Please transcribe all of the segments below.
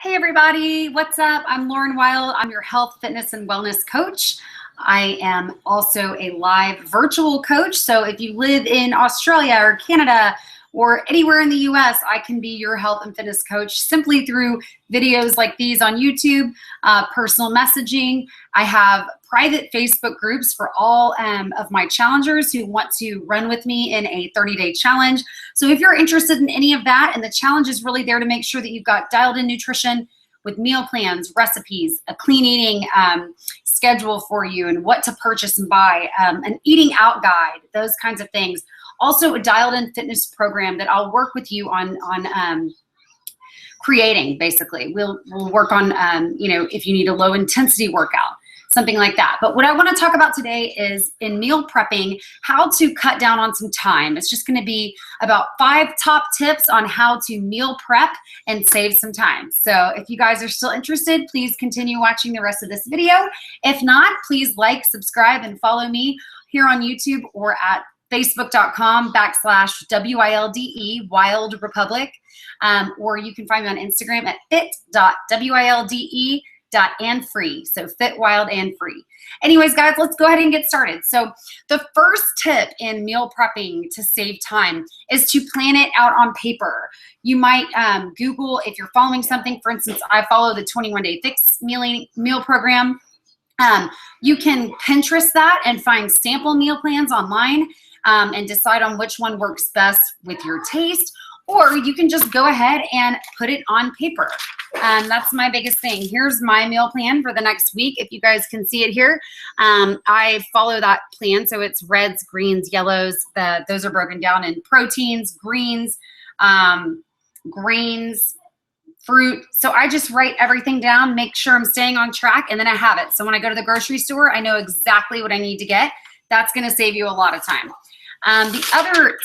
Hey everybody, what's up? I'm Lauren Wild. I'm your health, fitness, and wellness coach. I am also a live virtual coach. So if you live in Australia or Canada or anywhere in the US, I can be your health and fitness coach simply through videos like these on YouTube, personal messaging. I have private Facebook groups for all of my challengers who want to run with me in a 30-day challenge. So if you're interested in any of that, and the challenge is really there to make sure that you've got dialed in nutrition with meal plans, recipes, a clean eating schedule for you, and what to purchase and buy, an eating out guide, those kinds of things. Also a dialed in fitness program that I'll work with you on creating. Basically, we'll work on, if you need a low intensity workout, something like that. But what I want to talk about today is in meal prepping, how to cut down on some time. It's just going to be about 5 top tips on how to meal prep and save some time. So if you guys are still interested, please continue watching the rest of this video. If not, please like, subscribe, and follow me here on YouTube or at facebook.com/WILDE, Wild Republic. Or you can find me on Instagram at fit.wilde.andfree. So fit, wild, and free. Anyways, guys, let's go ahead and get started. So the first tip in meal prepping to save time is to plan it out on paper. You might Google, if you're following something. For instance, I follow the 21-day fix meal program. You can Pinterest that and find sample meal plans online and decide on which one works best with your taste. Or you can just go ahead and put it on paper. That's my biggest thing. Here's my meal plan for the next week. If you guys can see it here, I follow that plan. So it's reds, greens, yellows. Those are broken down in proteins, greens, grains, fruit. So I just write everything down, make sure I'm staying on track, and then I have it. So when I go to the grocery store, I know exactly what I need to get. That's going to save you a lot of time. The other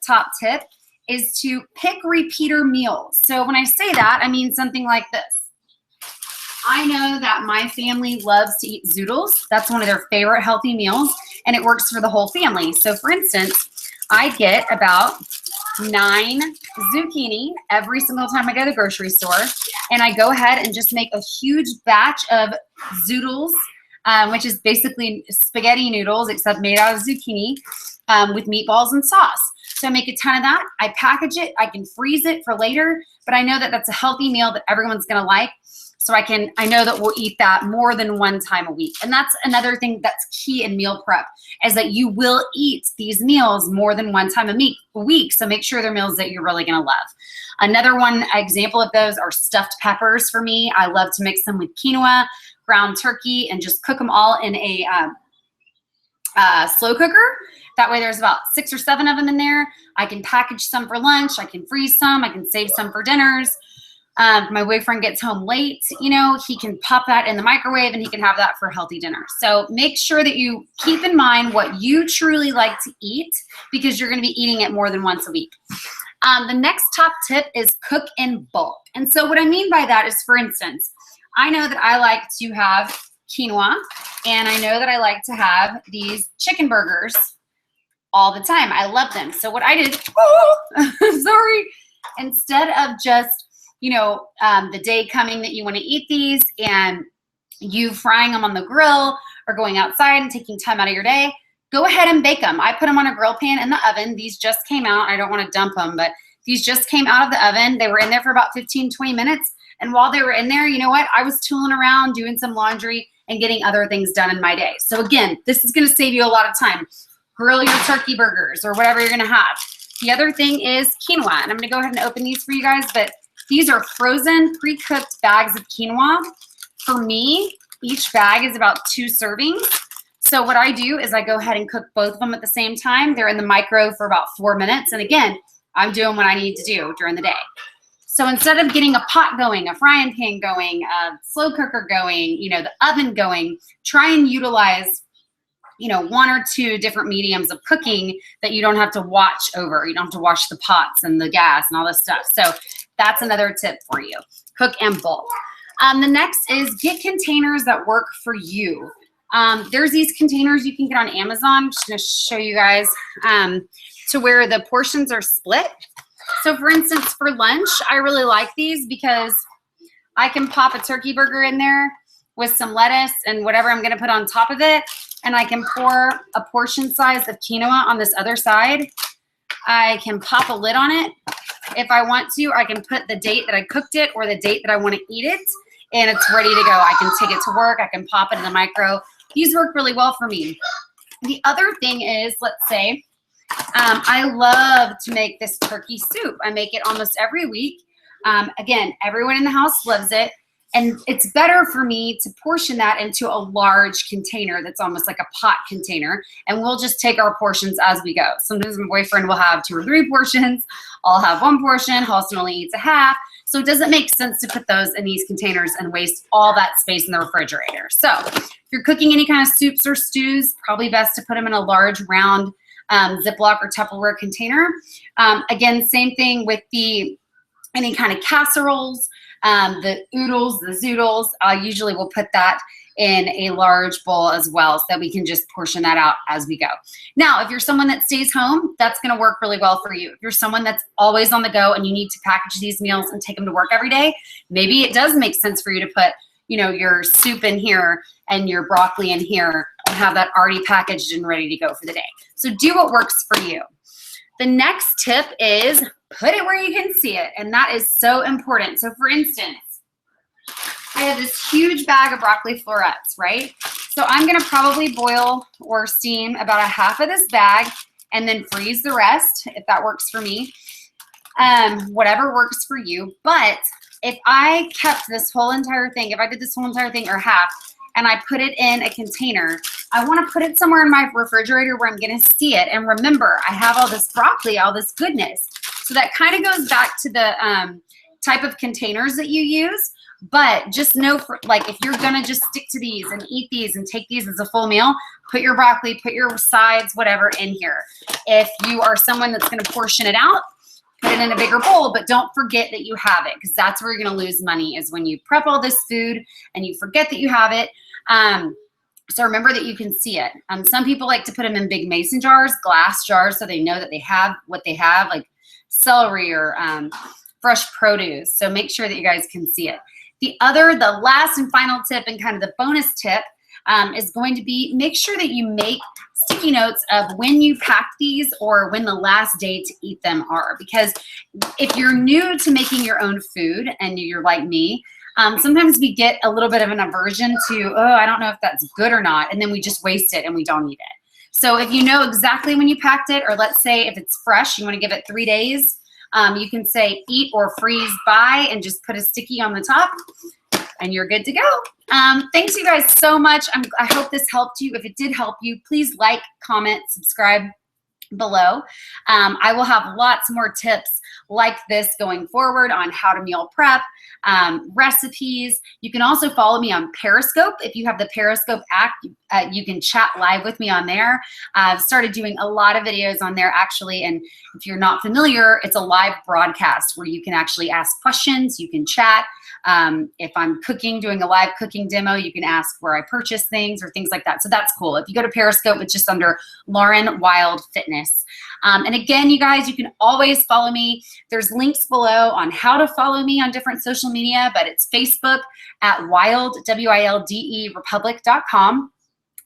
top tip, is to pick repeater meals. So when I say that, I mean something like this. I know that my family loves to eat zoodles. That's one of their favorite healthy meals, and it works for the whole family. So for instance, I get about 9 zucchini every single time I go to the grocery store, and I go ahead and just make a huge batch of zoodles, which is basically spaghetti noodles except made out of zucchini with meatballs and sauce. So I make a ton of that. I package it. I can freeze it for later, but I know that that's a healthy meal that everyone's going to like. So I know that we'll eat that more than one time a week. And that's another thing that's key in meal prep, is that you will eat these meals more than one time a week. So make sure they're meals that you're really going to love. Another example of those are stuffed peppers for me. I love to mix them with quinoa, ground turkey, and just cook them all in a slow cooker. That way there's about 6 or 7 of them in there. I can package some for lunch. I can freeze some. I can save some for dinners. If my boyfriend gets home late, he can pop that in the microwave and he can have that for a healthy dinner. So make sure that you keep in mind what you truly like to eat, because you're going to be eating it more than once a week. The next top tip is cook in bulk. And so what I mean by that is, for instance, I know that I like to have quinoa, and I know that I like to have these chicken burgers all the time. I love them. So what I did, sorry, instead of just, the day coming that you want to eat these and you frying them on the grill or going outside and taking time out of your day, go ahead and bake them. I put them on a grill pan in the oven. These just came out. I don't want to dump them, but these just came out of the oven. They were in there for about 15, 20 minutes. And while they were in there, you know what? I was tooling around, doing some laundry and getting other things done in my day. So again, this is going to save you a lot of time. Grill your turkey burgers or whatever you're going to have. The other thing is quinoa. And I'm going to go ahead and open these for you guys, but these are frozen, pre-cooked bags of quinoa. For me, each bag is about 2 servings. So what I do is I go ahead and cook both of them at the same time. They're in the micro for about 4 minutes. And again, I'm doing what I need to do during the day. So instead of getting a pot going, a frying pan going, a slow cooker going, the oven going, try and utilize 1 or 2 different mediums of cooking that you don't have to watch over. You don't have to wash the pots and the gas and all this stuff. So that's another tip for you. Cook in bulk. The next is get containers that work for you. There's these containers you can get on Amazon. I'm just going to show you guys to where the portions are split. So for instance, for lunch, I really like these because I can pop a turkey burger in there with some lettuce and whatever I'm gonna put on top of it. And I can pour a portion size of quinoa on this other side. I can pop a lid on it. If I want to, I can put the date that I cooked it or the date that I want to eat it, and it's ready to go. I can take it to work. I can pop it in the micro. These work really well for me. The other thing is, let's say, I love to make this turkey soup. I make it almost every week. Again, everyone in the house loves it. And it's better for me to portion that into a large container that's almost like a pot container. And we'll just take our portions as we go. Sometimes my boyfriend will have 2 or 3 portions. I'll have 1 portion. Halston only eats a half. So it doesn't make sense to put those in these containers and waste all that space in the refrigerator. So if you're cooking any kind of soups or stews, probably best to put them in a large round Ziploc or Tupperware container. Again, same thing with any kind of casseroles. The oodles, the zoodles, I usually will put that in a large bowl as well so that we can just portion that out as we go. Now, if you're someone that stays home, that's gonna work really well for you. If you're someone that's always on the go and you need to package these meals and take them to work every day, maybe it does make sense for you to put, you know, your soup in here and your broccoli in here and have that already packaged and ready to go for the day. So do what works for you. The next tip is put it where you can see it, and that is so important. So for instance, I have this huge bag of broccoli florets, right? So I'm gonna probably boil or steam about a half of this bag and then freeze the rest, if that works for me. Whatever works for you. But if I kept this whole entire thing, if I did this whole entire thing or half, and I put it in a container, I wanna put it somewhere in my refrigerator where I'm gonna see it. And remember, I have all this broccoli, all this goodness. So that kind of goes back to the type of containers that you use. But just know, like, if you're gonna just stick to these and eat these and take these as a full meal, put your broccoli, put your sides, whatever in here. If you are someone that's gonna portion it out, put it in a bigger bowl, but don't forget that you have it, because that's where you're gonna lose money, is when you prep all this food and you forget that you have it. So remember that you can see it. Some people like to put them in big mason jars, glass jars, so they know that they have what they have, like celery or fresh produce. So make sure that you guys can see it. The last and final tip, and kind of the bonus tip, is going to be, make sure that you make sticky notes of when you pack these or when the last day to eat them are. Because if you're new to making your own food and you're like me, sometimes we get a little bit of an aversion to, oh, I don't know if that's good or not, and then we just waste it and we don't eat it. So if you know exactly when you packed it, or let's say if it's fresh, you want to give it 3 days, you can say eat or freeze by and just put a sticky on the top and you're good to go. Thanks you guys so much. I hope this helped you. If it did help you, please like, comment, subscribe below. I will have lots more tips like this going forward on how to meal prep, recipes. You can also follow me on Periscope. If you have the Periscope app, you can chat live with me on there. I've started doing a lot of videos on there actually, and if you're not familiar, it's a live broadcast where you can actually ask questions, you can chat. If I'm cooking, doing a live cooking demo, you can ask where I purchase things or things like that. So that's cool. If you go to Periscope, it's just under LaurenWildeFitness. And again, you guys, you can always follow me. There's links below on how to follow me on different social media, but it's Facebook at Wilde, W-I-L-D-E, Republic.com.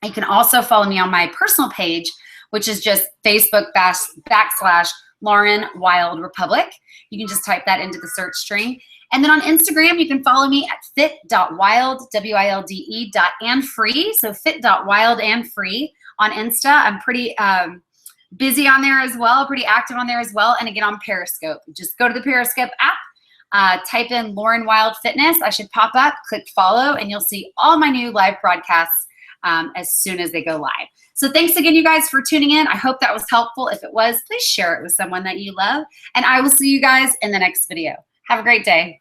You can also follow me on my personal page, which is just Facebook /Lauren Wilde Republic. You can just type that into the search string. And then on Instagram, you can follow me at fit.wilde, W-I-L-D-E, .and-free. So fit.wilde-and-free on Insta. I'm pretty busy on there as well, pretty active on there as well. And again, on Periscope. Just go to the Periscope app, type in Lauren Wilde Fitness. I should pop up, click follow, and you'll see all my new live broadcasts as soon as they go live. So thanks again, you guys, for tuning in. I hope that was helpful. If it was, please share it with someone that you love. And I will see you guys in the next video. Have a great day.